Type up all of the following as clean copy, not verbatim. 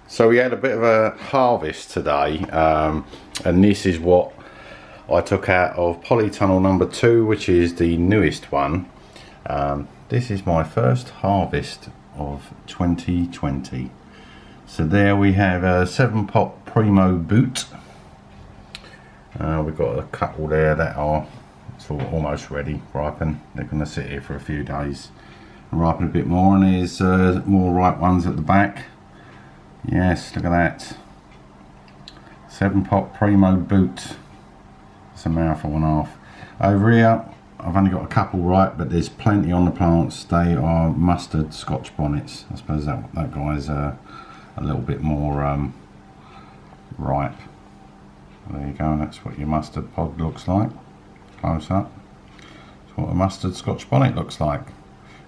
So we had a bit of a harvest today, and this is what I took out of polytunnel number 2, which is the newest one. This is my first harvest of 2020. So there we have a 7-pot Primo boot. We've got a couple there that are sort of almost ready, ripen. They're going to sit here for a few days and ripen a bit more, and there's more ripe ones at the back. Yes, look at that. 7-pot Primo boot. It's a mouthful and a half. Over here, I've only got a couple ripe, but there's plenty on the plants. They are mustard Scotch bonnets. I suppose that guy's a little bit more ripe. There you go, and that's what your mustard pod looks like. Close up. That's what a mustard Scotch bonnet looks like.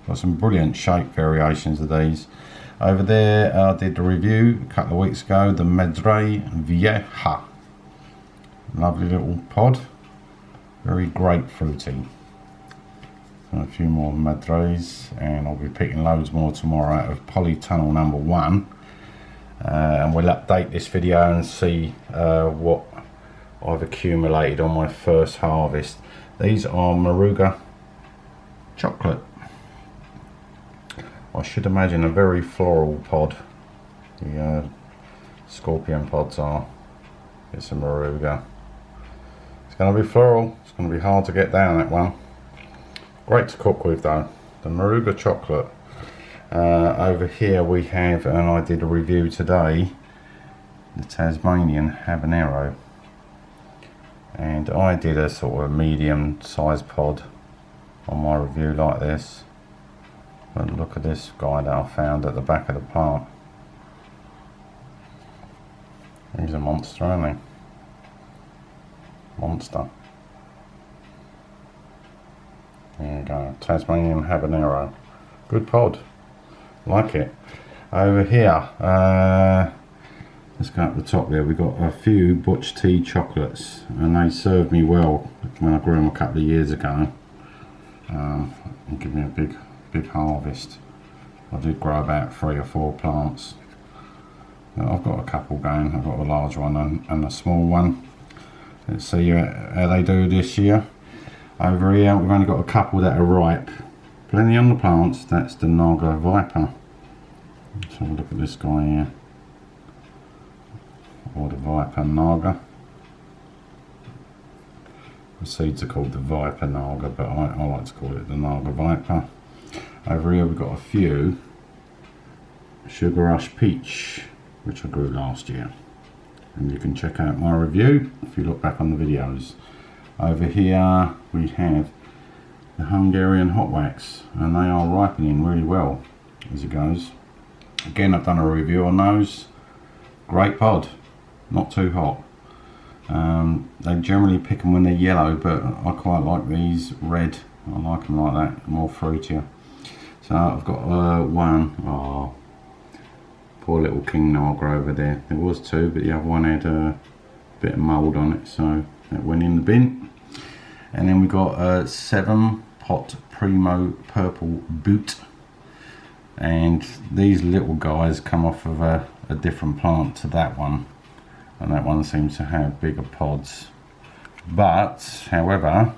Got some brilliant shape variations of these. Over there, I did the review a couple of weeks ago, the Madre Vieja. Lovely little pod, very grapefruity. So a few more Madres, and I'll be picking loads more tomorrow out of polytunnel number 1. And we'll update this video and see what I've accumulated on my first harvest. These are Moruga Chocolate. I should imagine a very floral pod. The scorpion pods are. It's a Moruga. It's going to be floral. It's going to be hard to get down, that one. Great to cook with though. The Moruga Chocolate. Over here we have, and I did a review today, the Tasmanian Habanero. And I did a sort of medium sized pod on my review like this. But look at this guy that I found at the back of the plant. He's a monster, isn't he? Monster. There you go. Tasmanian Habanero. Good pod. Like it. Over here, let's go up the top there. We've got a few Butch tea chocolates, and they served me well when I grew them a couple of years ago. And give me a big harvest. I did grow about 3 or 4 plants. I've got a couple going. I've got a large one and a small one. Let's see how they do this year. Over here we've only got a couple that are ripe. Plenty on the plants. That's the Naga Viper. Let's have a look at this guy here. Or the Viper Naga. The seeds are called the Viper Naga, but I like to call it the Naga Viper. Over here we've got a few Sugar Rush Peach, which I grew last year, and you can check out my review if you look back on the videos. Over here we have the Hungarian Hot Wax, and they are ripening really well as it goes. Again, I've done a review on those. Great pod, not too hot. They generally pick them when they're yellow, but I quite like these red. I like them like that, more fruitier. So I've got one. Oh, poor little King Naga over there. There was 2, but the other one had a bit of mould on it, so that went in the bin. And then we got a 7-pot Primo purple boot, and these little guys come off of a different plant to that one, and that one seems to have bigger pods. But however,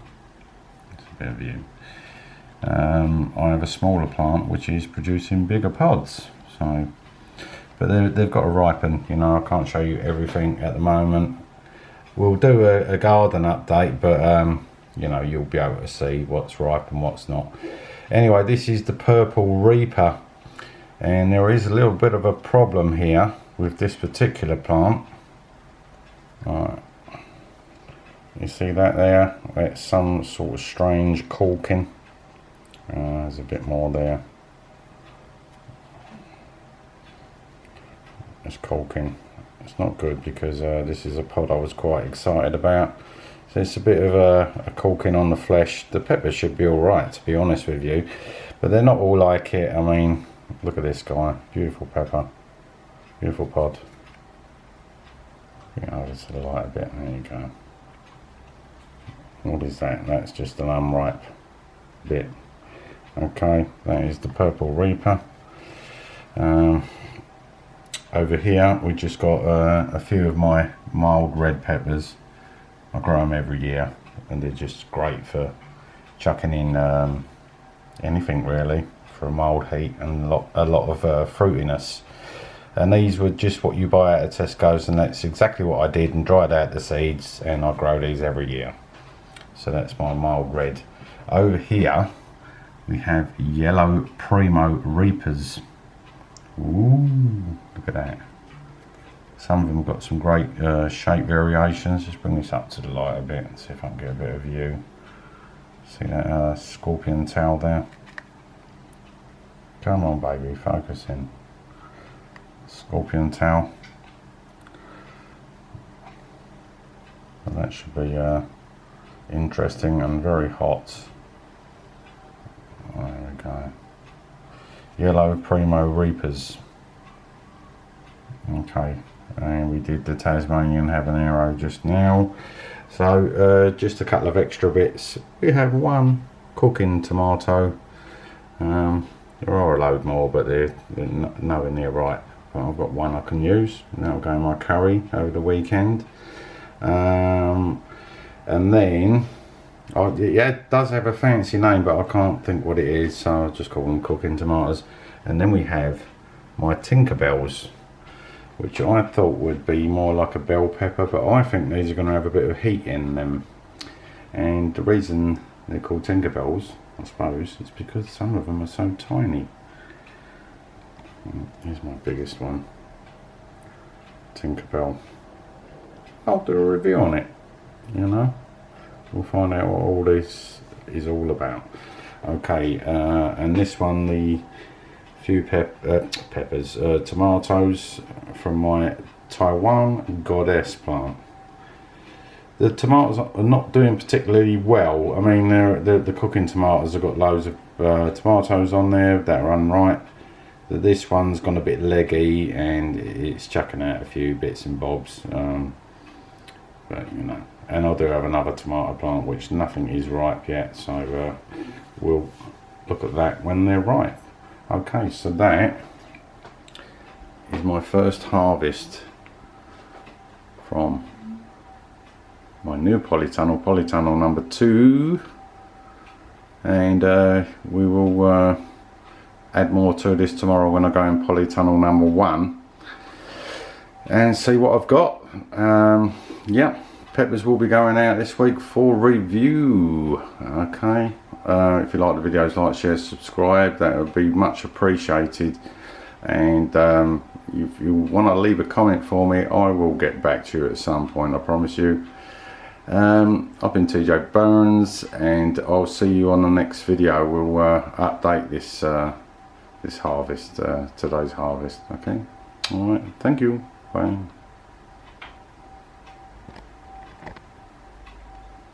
it's a bit of view. I have a smaller plant which is producing bigger pods, so but they've got to ripen. You know, I can't show you everything at the moment. We'll do a garden update, but you know, you'll be able to see what's ripe and what's not. Anyway, this is the Purple Reaper, and there is a little bit of a problem here with this particular plant. Right. You see that there? It's some sort of strange corking. There's a bit more there. It's corking. It's not good because this is a pod I was quite excited about. So it's a bit of a corking on the flesh. The peppers should be alright, to be honest with you, but they're not all like it. I mean, look at this guy. Beautiful pepper. Beautiful pod. You know, just to the light a bit. There you go. What is that? That's just an unripe bit. Okay, that is the Purple Reaper. Over here we just got a few of my mild red peppers. I grow them every year and they're just great for chucking in anything really, for a mild heat and a lot of fruitiness. And these were just what you buy out of Tesco's, and that's exactly what I did, and dried out the seeds, and I grow these every year. So that's my mild red. Over here we have yellow Primo Reapers. Ooh, look at that. Some of them got some great shape variations. Just bring this up to the light a bit and see if I can get a bit of view. See that scorpion tail there? Come on baby, focus in. Scorpion tail. And that should be interesting and very hot. There we go. Yellow Primo Reapers. Okay, and we did the Tasmanian Habanero just now. So just a couple of extra bits. We have one cooking tomato. There are a load more, but they're nowhere near ripe. But I've got one I can use, and that'll go in my curry over the weekend. And then, yeah, it does have a fancy name, but I can't think what it is, so I'll just call them cooking tomatoes. And then we have my Tinkerbells, which I thought would be more like a bell pepper, but I think these are going to have a bit of heat in them. And the reason they're called Tinkerbells, I suppose, is because some of them are so tiny. Here's my biggest one, Tinkerbell. I'll do a review on it, you know. We'll find out what all this is all about. Okay, and this one, the few peppers, tomatoes from my Taiwan Goddess plant. The tomatoes are not doing particularly well. I mean, the cooking tomatoes have got loads of tomatoes on there that are unripe. This one's gone a bit leggy and it's chucking out a few bits and bobs. But you know, and I do have another tomato plant which nothing is ripe yet, so we'll look at that when they're ripe. Okay, so that is my first harvest from my new polytunnel number 2, and we will add more to this tomorrow when I go in polytunnel number 1 and see what I've got. Yeah, peppers will be going out this week for review. Okay, if you like the videos, like, share, subscribe, that would be much appreciated. And if you want to leave a comment for me, I will get back to you at some point, I promise you. I've been TJ Burns, and I'll see you on the next video. We'll update this this harvest, today's harvest. Okay, all right, thank you, bye.